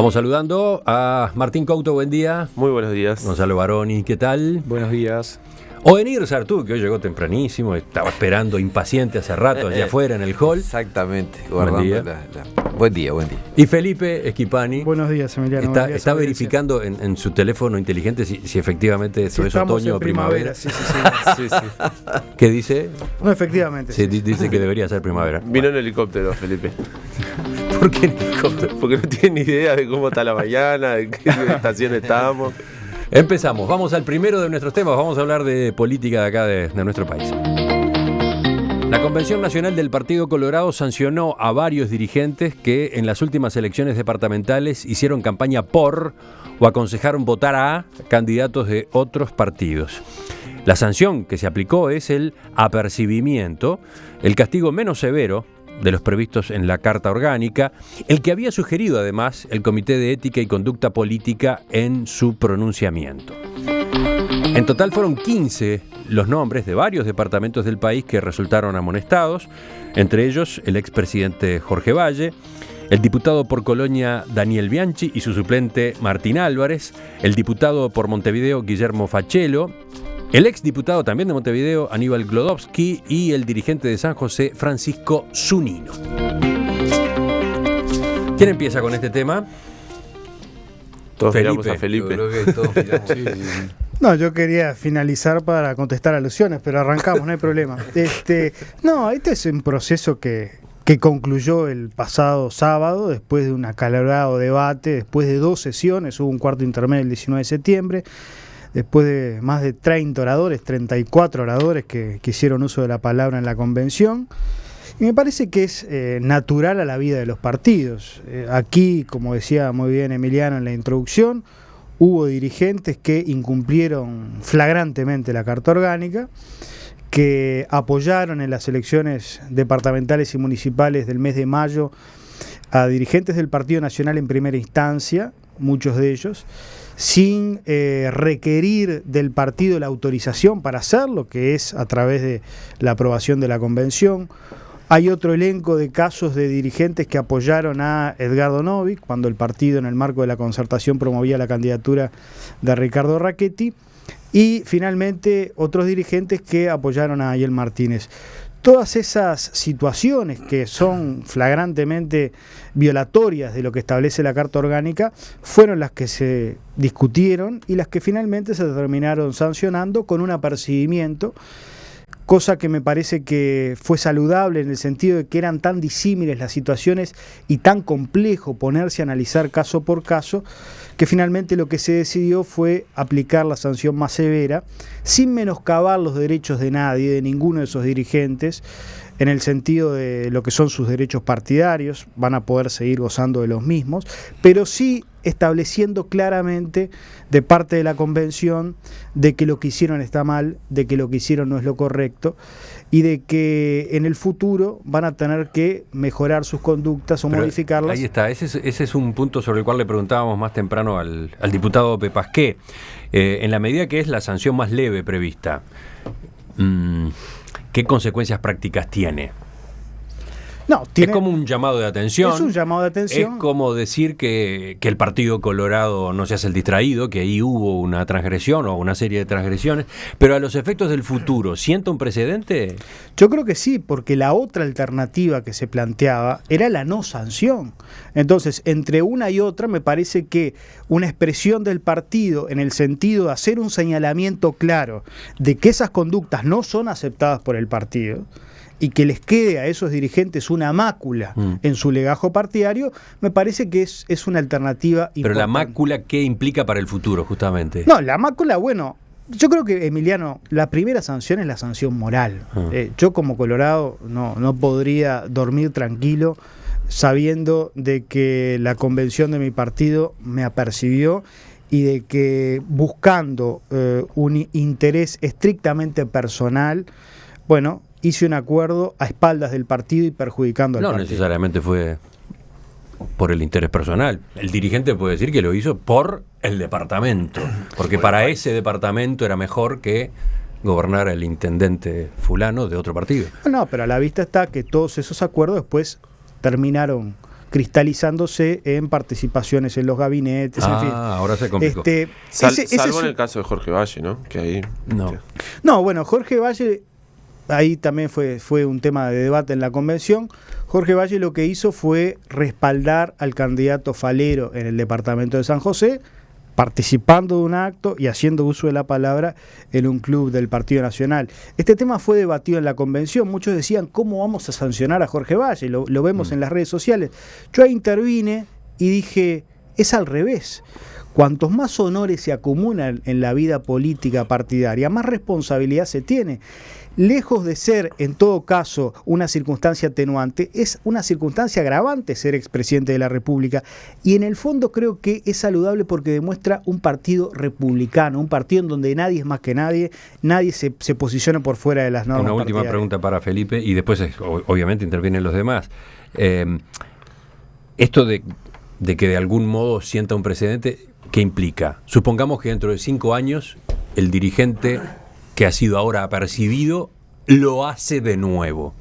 Vamos saludando a Martín Couto, buen día. Muy buenos días. Gonzalo Baroni, ¿qué tal? Buenos días. Ovenir Sartú, que hoy llegó tempranísimo, estaba esperando impaciente hace rato allá afuera en el hall. Exactamente. Buen día. Buen día, buen día. Y Felipe Esquipani. Buenos días, Emiliano. Está verificando en su teléfono inteligente si efectivamente esto es otoño o primavera. Sí. ¿Qué dice? No, efectivamente. Sí, dice que debería ser primavera. Vino en helicóptero, Felipe. ¿Por qué en helicóptero? Porque no tiene ni idea de cómo está la mañana, de qué estación estamos. Empezamos, vamos al primero de nuestros temas, vamos a hablar de política de acá de nuestro país. La Convención Nacional del Partido Colorado sancionó a varios dirigentes que en las últimas elecciones departamentales hicieron campaña por o aconsejaron votar a candidatos de otros partidos. La sanción que se aplicó es el apercibimiento, el castigo menos severo de los previstos en la Carta Orgánica, el que había sugerido además el Comité de Ética y Conducta Política en su pronunciamiento. En total fueron 15 los nombres de varios departamentos del país que resultaron amonestados, entre ellos el expresidente Jorge Valle, el diputado por Colonia Daniel Bianchi y su suplente Martín Álvarez, el diputado por Montevideo Guillermo Fachelo, el exdiputado también de Montevideo, Aníbal Glodowski, y el dirigente de San José, Francisco Zunino. ¿Quién empieza con este tema? Todos Felipe. miramos a Felipe. Yo creo que todos miramos. No, yo quería finalizar para contestar alusiones, pero arrancamos, no hay problema. Este es un proceso que concluyó el pasado sábado, después de un acalorado debate, después de 2 sesiones, hubo un cuarto intermedio el 19 de septiembre, después de más de 30 oradores, 34 oradores que hicieron uso de la palabra en la convención. Y me parece que es natural a la vida de los partidos. Aquí, como decía muy bien Emiliano en la introducción, hubo dirigentes que incumplieron flagrantemente la Carta Orgánica, que apoyaron en las elecciones departamentales y municipales del mes de mayo a dirigentes del Partido Nacional en primera instancia, muchos de ellos, sin requerir del partido la autorización para hacerlo, que es a través de la aprobación de la convención. Hay otro elenco de casos de dirigentes que apoyaron a Edgardo Novic cuando el partido en el marco de la concertación promovía la candidatura de Ricardo Rachetti, y finalmente otros dirigentes que apoyaron a Ayel Martínez. Todas esas situaciones que son flagrantemente violatorias de lo que establece la Carta Orgánica fueron las que se discutieron y las que finalmente se terminaron sancionando con un apercibimiento, cosa que me parece que fue saludable en el sentido de que eran tan disímiles las situaciones y tan complejo ponerse a analizar caso por caso, que finalmente lo que se decidió fue aplicar la sanción más severa, sin menoscabar los derechos de nadie, de ninguno de esos dirigentes, en el sentido de lo que son sus derechos partidarios, van a poder seguir gozando de los mismos, pero sí estableciendo claramente de parte de la convención de que lo que hicieron está mal, de que lo que hicieron no es lo correcto y de que en el futuro van a tener que mejorar sus conductas o Pero modificarlas. Ahí está, ese es un punto sobre el cual le preguntábamos más temprano al diputado Pepasqué. En la medida que es la sanción más leve prevista, ¿qué consecuencias prácticas tiene? No, Es como un llamado de atención. Es un llamado de atención. Es como decir que el Partido Colorado no se hace el distraído, que ahí hubo una transgresión o una serie de transgresiones, pero a los efectos del futuro, ¿sienta un precedente? Yo creo que sí, porque la otra alternativa que se planteaba era la no sanción. Entonces, entre una y otra, me parece que una expresión del partido en el sentido de hacer un señalamiento claro de que esas conductas no son aceptadas por el partido y que les quede a esos dirigentes una mácula en su legajo partidario, me parece que es una alternativa importante. Pero la mácula, ¿qué implica para el futuro, justamente? No, la mácula, bueno, yo creo que, Emiliano, la primera sanción es la sanción moral. Yo como colorado no podría dormir tranquilo sabiendo de que la convención de mi partido me apercibió y de que buscando un interés estrictamente personal, bueno, hice un acuerdo a espaldas del partido y perjudicando al partido. No necesariamente fue por el interés personal. El dirigente puede decir que lo hizo por el departamento, porque para ese departamento era mejor que gobernar el intendente fulano de otro partido. No, pero a la vista está que todos esos acuerdos después terminaron cristalizándose en participaciones en los gabinetes, en fin. Ahora se complicó. Salvo en el caso de Jorge Valle, ¿no? Que ahí... No, bueno, Jorge Valle, ahí también fue un tema de debate en la convención. Jorge Valle lo que hizo fue respaldar al candidato Falero en el departamento de San José, participando de un acto y haciendo uso de la palabra en un club del Partido Nacional. Este tema fue debatido en la convención. Muchos decían, ¿cómo vamos a sancionar a Jorge Valle? Lo vemos en las redes sociales. Yo ahí intervine y dije, es al revés. Cuantos más honores se acumulan en la vida política partidaria, más responsabilidad se tiene. Lejos de ser, en todo caso, una circunstancia atenuante, es una circunstancia agravante ser expresidente de la República. Y en el fondo creo que es saludable porque demuestra un partido republicano, un partido en donde nadie es más que nadie se posiciona por fuera de las normas. Una última pregunta para Felipe y después obviamente intervienen los demás. Esto de que de algún modo sienta un precedente, ¿qué implica? Supongamos que dentro de 5 años el dirigente que ha sido ahora apercibido lo hace de nuevo.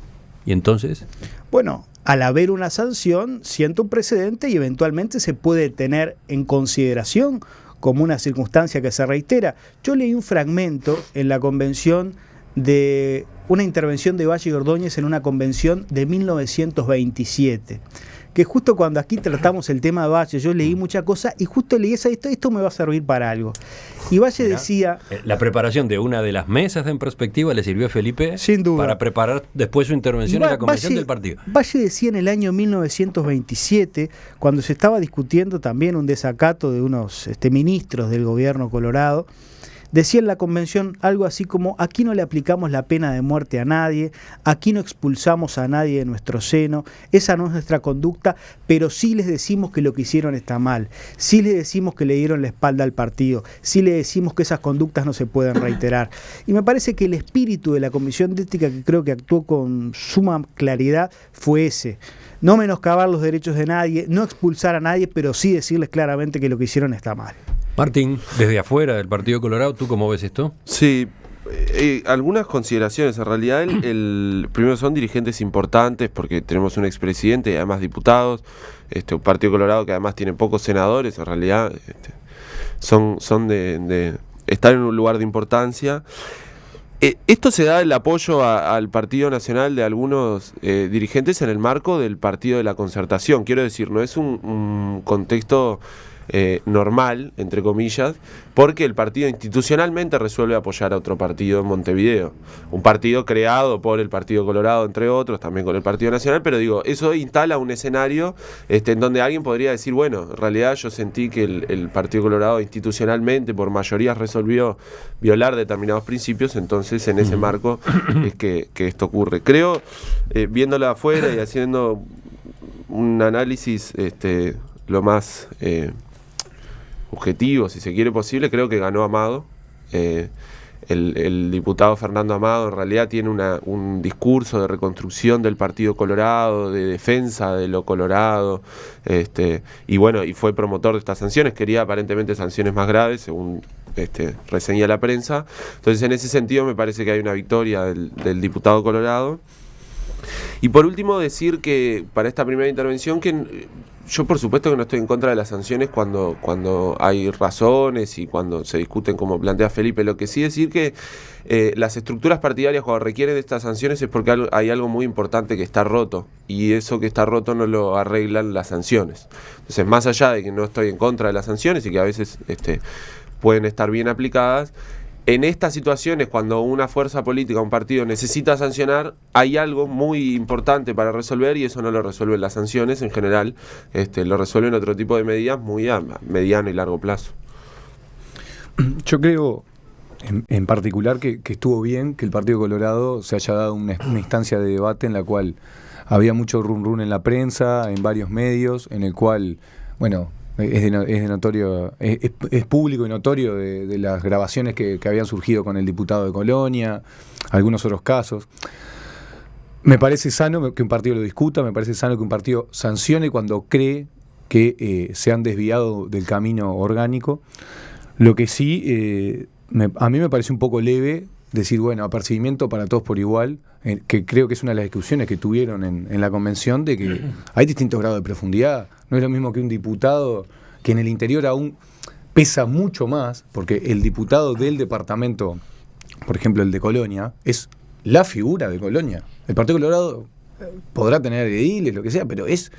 ¿Y entonces? Bueno, al haber una sanción, sienta un precedente y eventualmente se puede tener en consideración como una circunstancia que se reitera. Yo leí un fragmento en la convención de una intervención de Valle y Ordóñez en una convención de 1927. Que justo cuando aquí tratamos el tema de Valle, yo leí muchas cosas y justo leí esto me va a servir para algo. Y Valle decía... La preparación de una de las mesas de En Perspectiva le sirvió a Felipe sin duda para preparar después su intervención en la convención del partido. Valle decía en el año 1927, cuando se estaba discutiendo también un desacato de unos ministros del gobierno colorado, decía en la convención algo así como: aquí no le aplicamos la pena de muerte a nadie, aquí no expulsamos a nadie de nuestro seno, esa no es nuestra conducta, pero sí les decimos que lo que hicieron está mal, sí les decimos que le dieron la espalda al partido, sí les decimos que esas conductas no se pueden reiterar. Y me parece que el espíritu de la Comisión de Ética, que creo que actuó con suma claridad, fue ese: no menoscabar los derechos de nadie, no expulsar a nadie, pero sí decirles claramente que lo que hicieron está mal. Martín, desde afuera del Partido Colorado, ¿tú cómo ves esto? Sí, algunas consideraciones. En realidad, primero son dirigentes importantes porque tenemos un expresidente y además diputados, un Partido Colorado que además tiene pocos senadores. En realidad, son de estar en un lugar de importancia. Esto se da el apoyo al Partido Nacional de algunos dirigentes en el marco del Partido de la Concertación. Quiero decir, no es un contexto normal, entre comillas, porque el partido institucionalmente resuelve apoyar a otro partido en Montevideo. Un partido creado por el Partido Colorado, entre otros, también con el Partido Nacional, pero digo, eso instala un escenario en donde alguien podría decir, bueno, en realidad yo sentí que el Partido Colorado institucionalmente, por mayoría, resolvió violar determinados principios, entonces en ese marco es que esto ocurre. Creo, viéndolo afuera y haciendo un análisis lo más objetivo, si se quiere, posible, creo que ganó Amado. El diputado Fernando Amado en realidad tiene un discurso de reconstrucción del Partido Colorado, de defensa de lo colorado, y bueno, y fue promotor de estas sanciones. Quería aparentemente sanciones más graves, según reseña la prensa. Entonces, en ese sentido, me parece que hay una victoria del diputado colorado. Y por último, decir que para esta primera intervención que yo por supuesto que no estoy en contra de las sanciones cuando hay razones y cuando se discuten, como plantea Felipe. Lo que sí decir que las estructuras partidarias, cuando requieren de estas sanciones, es porque hay algo muy importante que está roto, y eso que está roto no lo arreglan las sanciones. Entonces, más allá de que no estoy en contra de las sanciones y que a veces pueden estar bien aplicadas, en estas situaciones, cuando una fuerza política, un partido necesita sancionar, hay algo muy importante para resolver, y eso no lo resuelven las sanciones en general, lo resuelven otro tipo de medidas muy a mediano y largo plazo. Yo creo en particular que estuvo bien que el Partido Colorado se haya dado una instancia de debate en la cual había mucho run en la prensa, en varios medios, en el cual, bueno, es notorio, es público y notorio de las grabaciones que habían surgido con el diputado de Colonia, algunos otros casos. Me parece sano que un partido lo discuta, me parece sano que un partido sancione cuando cree que se han desviado del camino orgánico. Lo que sí, a mí me parece un poco leve decir, bueno, apercibimiento para todos por igual, que creo que es una de las discusiones que tuvieron en la convención, de que hay distintos grados de profundidad. No es lo mismo que un diputado que en el interior aún pesa mucho más, porque el diputado del departamento, por ejemplo el de Colonia, es la figura de Colonia. El Partido Colorado podrá tener ediles, lo que sea, pero es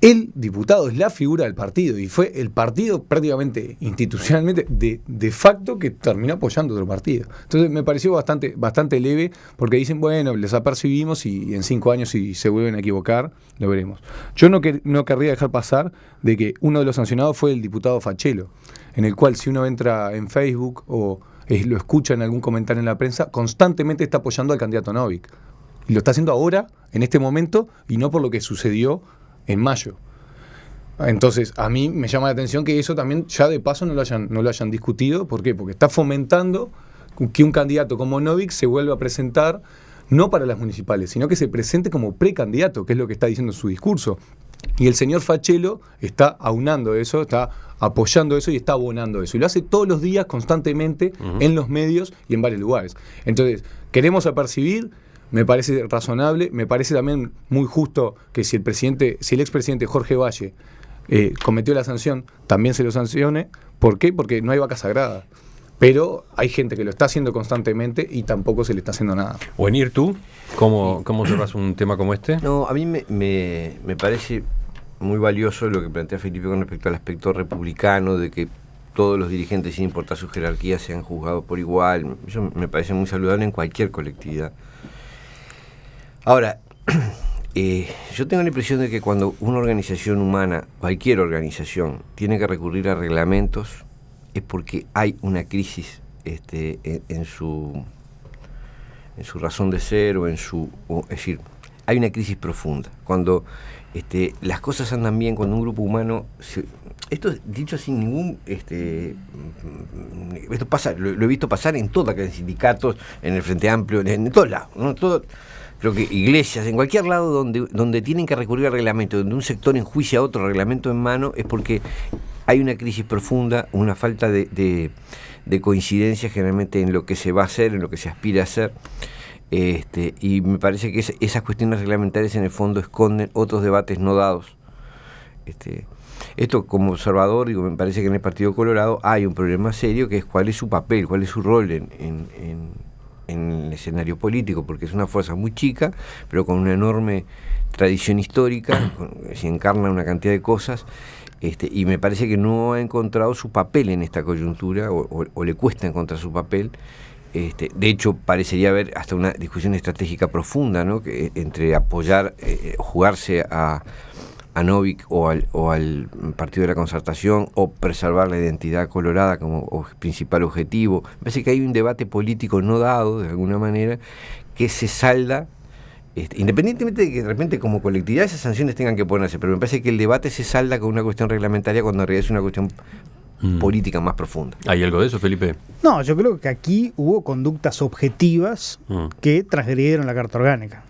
el diputado, es la figura del partido, y fue el partido prácticamente institucionalmente de facto que terminó apoyando otro partido. Entonces me pareció bastante leve, porque dicen, bueno, les apercibimos y en 5 años si se vuelven a equivocar, lo veremos. Yo no querría dejar pasar de que uno de los sancionados fue el diputado Fachelo, en el cual si uno entra en Facebook o lo escucha en algún comentario en la prensa, constantemente está apoyando al candidato Novik. Y lo está haciendo ahora, en este momento, y no por lo que sucedió en mayo. Entonces, a mí me llama la atención que eso también ya de paso no lo hayan discutido. ¿Por qué? Porque está fomentando que un candidato como Novik se vuelva a presentar no para las municipales, sino que se presente como precandidato, que es lo que está diciendo en su discurso. Y el señor Fachelo está aunando eso, está apoyando eso y está abonando eso. Y lo hace todos los días, constantemente, en los medios y en varios lugares. Entonces, queremos apercibir. Me parece razonable, me parece también muy justo que si el expresidente Jorge Valle cometió la sanción, también se lo sancione. ¿Por qué? Porque no hay vaca sagrada. Pero hay gente que lo está haciendo constantemente y tampoco se le está haciendo nada. Buenir, ¿tú? ¿Cómo cerrás un tema como este? No, a mí me parece muy valioso lo que plantea Felipe con respecto al aspecto republicano, de que todos los dirigentes, sin importar su jerarquía, sean juzgados por igual. Eso me parece muy saludable en cualquier colectividad. Ahora, yo tengo la impresión de que cuando una organización humana, cualquier organización, tiene que recurrir a reglamentos, es porque hay una crisis en su razón de ser es decir, hay una crisis profunda. Cuando las cosas andan bien, cuando un grupo humano, esto dicho sin ningún, esto pasa, lo he visto pasar en todos los sindicatos, en el Frente Amplio, en todos lados, ¿no? Creo que iglesias, en cualquier lado donde tienen que recurrir al reglamento, donde un sector enjuicia a otro reglamento en mano, es porque hay una crisis profunda, una falta de coincidencia generalmente en lo que se va a hacer, en lo que se aspira a hacer. Y me parece que esas cuestiones reglamentarias en el fondo esconden otros debates no dados. Esto como observador, digo, me parece que en el Partido Colorado hay un problema serio, que es cuál es su papel, cuál es su rol en el escenario político, porque es una fuerza muy chica, pero con una enorme tradición histórica, se encarna una cantidad de cosas, y me parece que no ha encontrado su papel en esta coyuntura, o le cuesta encontrar su papel. De hecho, parecería haber hasta una discusión estratégica profunda, ¿no? Que entre apoyar, jugarse a Novik o al Partido de la Concertación, o preservar la identidad colorada como principal objetivo. Me parece que hay un debate político no dado, de alguna manera, que se salda, independientemente de que de repente como colectividad esas sanciones tengan que ponerse, pero me parece que el debate se salda con una cuestión reglamentaria cuando en realidad es una cuestión política más profunda. ¿Hay algo de eso, Felipe? No, yo creo que aquí hubo conductas objetivas que transgredieron la Carta Orgánica.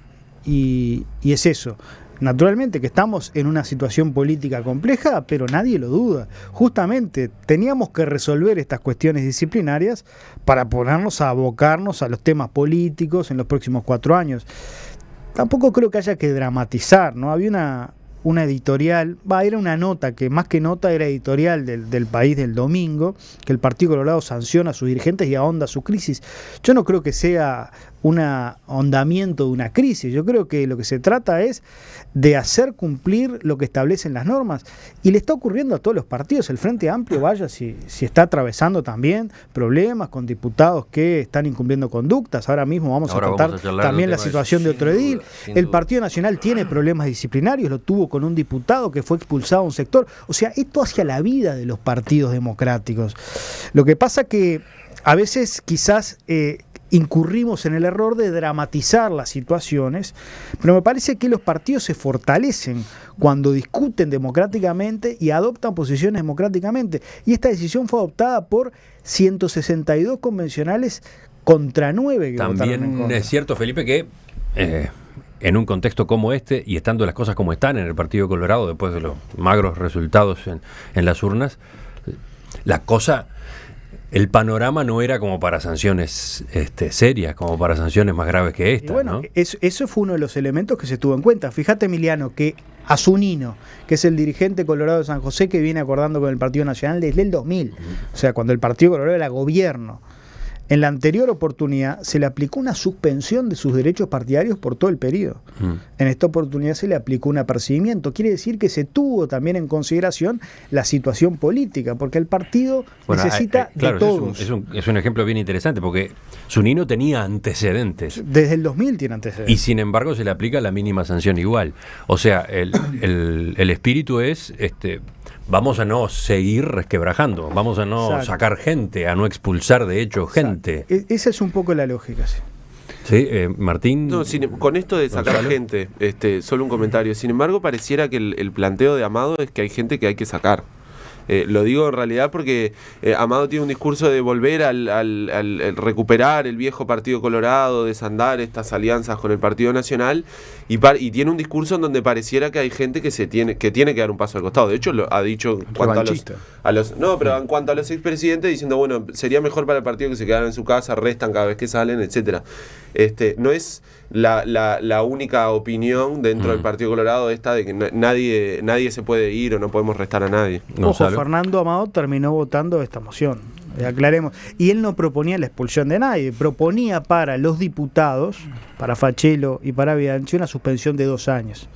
Y es eso. Naturalmente que estamos en una situación política compleja, pero nadie lo duda. Justamente teníamos que resolver estas cuestiones disciplinarias para ponernos a abocarnos a los temas políticos en los próximos 4 años. Tampoco creo que haya que dramatizar, ¿no? Había una editorial, era una nota, que más que nota era editorial del País del domingo, que el Partido Colorado sanciona a sus dirigentes y ahonda su crisis. Yo no creo que sea un ahondamiento de una crisis, yo creo que lo que se trata es de hacer cumplir lo que establecen las normas, y le está ocurriendo a todos los partidos. El Frente Amplio, vaya, si está atravesando también problemas con diputados que están incumpliendo conductas. Ahora mismo vamos a tratar también la situación de otro edil. El Partido Nacional tiene problemas disciplinarios, lo tuvo con un diputado que fue expulsado a un sector. O sea, esto hacia la vida de los partidos democráticos. Lo que pasa que a veces quizás incurrimos en el error de dramatizar las situaciones, pero me parece que los partidos se fortalecen cuando discuten democráticamente y adoptan posiciones democráticamente. Y esta decisión fue adoptada por 162 convencionales contra 9 que votaron en También contra. es cierto, Felipe, que en un contexto como este, y estando las cosas como están en el Partido Colorado, después de los magros resultados en las urnas, la cosa el panorama no era como para sanciones serias, como para sanciones más graves que esta. Y bueno, ¿no? eso fue uno de los elementos que se tuvo en cuenta. Fíjate, Emiliano, que a Zunino, que es el dirigente colorado de San José, que viene acordando con el Partido Nacional desde el 2000, o sea, cuando el Partido Colorado era gobierno. En la anterior oportunidad se le aplicó una suspensión de sus derechos partidarios por todo el periodo. En esta oportunidad se le aplicó un apercibimiento. Quiere decir que se tuvo también en consideración la situación política, porque el partido necesita claro, de todos. Es un ejemplo bien interesante, porque Zunino tenía antecedentes. Desde el 2000 tiene antecedentes. Y sin embargo se le aplica la mínima sanción igual. O sea, el espíritu es... vamos a no seguir resquebrajando, vamos a no sacar gente, a no expulsar de hecho gente. Esa es un poco la lógica, sí. Sí, Martín. No, con esto de sacar Gonzalo. gente, solo un comentario. Sin embargo, pareciera que el planteo de Amado es que hay gente que hay que sacar. Lo digo en realidad porque Amado tiene un discurso de volver al recuperar el viejo Partido Colorado, desandar estas alianzas con el Partido Nacional y tiene un discurso en donde pareciera que hay gente que tiene que dar un paso al costado. De hecho, lo ha dicho en cuanto pero en cuanto a los expresidentes, diciendo, bueno, sería mejor para el partido que se quedaran en su casa, restan cada vez que salen, etcétera. No es la única opinión dentro del Partido Colorado esta de que nadie se puede ir o no podemos restar a nadie. Ojo, Fernando Amado terminó votando esta moción, aclaremos. Y él no proponía la expulsión de nadie, proponía para los diputados, para Fachelo y para Bianchi, una suspensión de 2 años.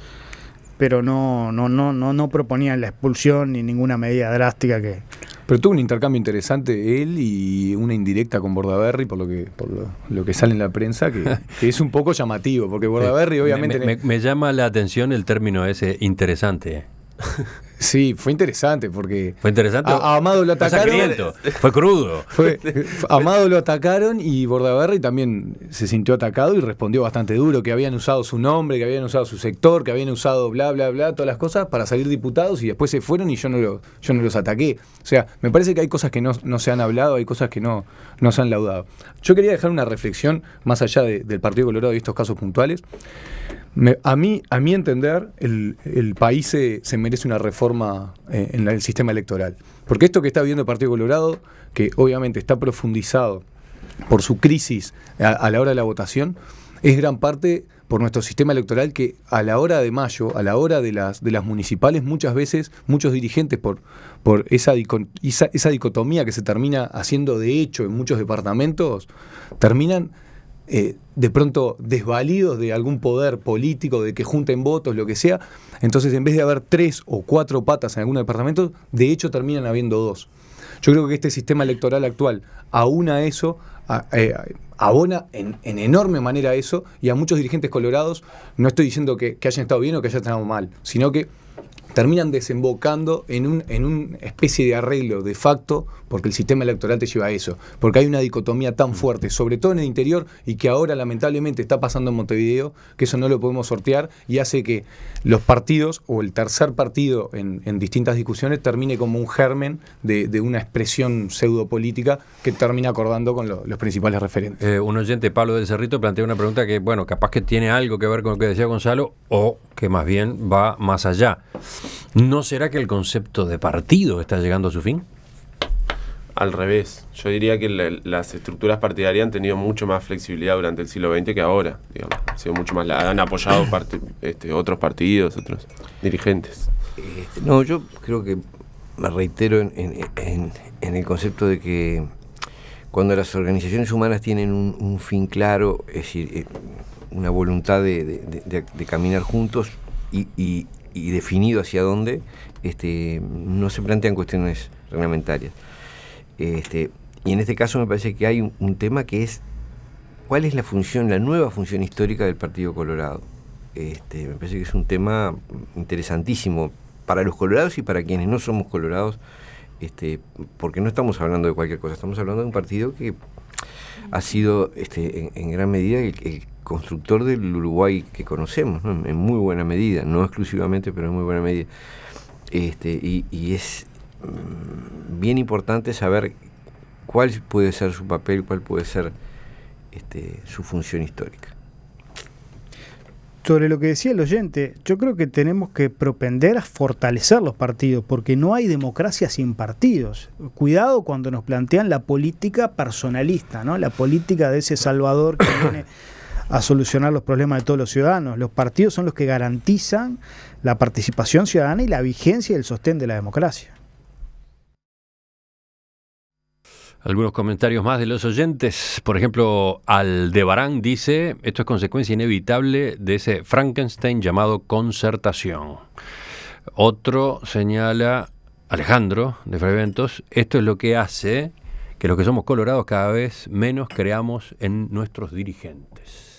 Pero no proponía la expulsión ni ninguna medida drástica que... Pero tuvo un intercambio interesante él y una indirecta con Bordaberry, por lo que sale en la prensa, que es un poco llamativo, porque Bordaberry obviamente... Me llama la atención el término ese, interesante. Sí, fue interesante porque fue interesante. A Amado lo atacaron. Fue crudo. Amado lo atacaron y Bordaberry también se sintió atacado y respondió bastante duro, que habían usado su nombre, que habían usado su sector, que habían usado bla bla bla, todas las cosas para salir diputados y después se fueron y yo no los ataqué. O sea, me parece que hay cosas que no se han hablado, hay cosas que no se han laudado. Yo quería dejar una reflexión más allá del Partido Colorado y estos casos puntuales. A mi entender, el país se merece una reforma en el sistema electoral. Porque esto que está viviendo el Partido Colorado, que obviamente está profundizado por su crisis a la hora de la votación, es gran parte por nuestro sistema electoral que a la hora de mayo, a la hora de las municipales, muchas veces, muchos dirigentes por esa dicotomía que se termina haciendo de hecho en muchos departamentos, terminan de pronto desvalidos de algún poder político, de que junten votos, lo que sea. Entonces, en vez de haber 3 o 4 patas en algunos departamentos, de hecho terminan habiendo 2. Yo creo que este sistema electoral actual aúna eso, abona en enorme manera eso, y a muchos dirigentes colorados, no estoy diciendo que hayan estado bien o que hayan estado mal, sino que terminan desembocando en una especie de arreglo de facto, porque el sistema electoral te lleva a eso, porque hay una dicotomía tan fuerte, sobre todo en el interior, y que ahora lamentablemente está pasando en Montevideo, que eso no lo podemos sortear, y hace que los partidos, o el tercer partido en distintas discusiones, termine como un germen de una expresión pseudopolítica que termina acordando con los principales referentes. Un oyente, Pablo del Cerrito, plantea una pregunta que, bueno, capaz que tiene algo que ver con lo que decía Gonzalo, o que más bien va más allá. ¿No será que el concepto de partido está llegando a su fin? Al revés, yo diría que las estructuras partidarias han tenido mucho más flexibilidad durante el siglo XX que ahora, digamos. Ha sido mucho más, han apoyado otros partidos, otros dirigentes. No, yo creo que me reitero en el concepto de que cuando las organizaciones humanas tienen un fin claro, es decir, una voluntad de caminar juntos y definido hacia dónde, no se plantean cuestiones reglamentarias. Y en este caso me parece que hay un tema que es cuál es la nueva función histórica del Partido Colorado. Me parece que es un tema interesantísimo para los colorados y para quienes no somos colorados, porque no estamos hablando de cualquier cosa, estamos hablando de un partido que ha sido en gran medida el constructor del Uruguay que conocemos, ¿no? En muy buena medida, no exclusivamente, pero en muy buena medida. Y es bien importante saber cuál puede ser su papel, cuál puede ser su función histórica. Sobre lo que decía el oyente, yo creo que tenemos que propender a fortalecer los partidos, porque no hay democracia sin partidos. Cuidado cuando nos plantean la política personalista, ¿no? La política de ese salvador que viene a solucionar los problemas de todos los ciudadanos. Los partidos son los que garantizan la participación ciudadana y la vigencia y el sostén de la democracia. Algunos comentarios más de los oyentes. Por ejemplo, Aldebarán dice: esto es consecuencia inevitable de ese Frankenstein llamado concertación. Otro señala, Alejandro de Freventos: esto es lo que hace que los que somos colorados cada vez menos creamos en nuestros dirigentes.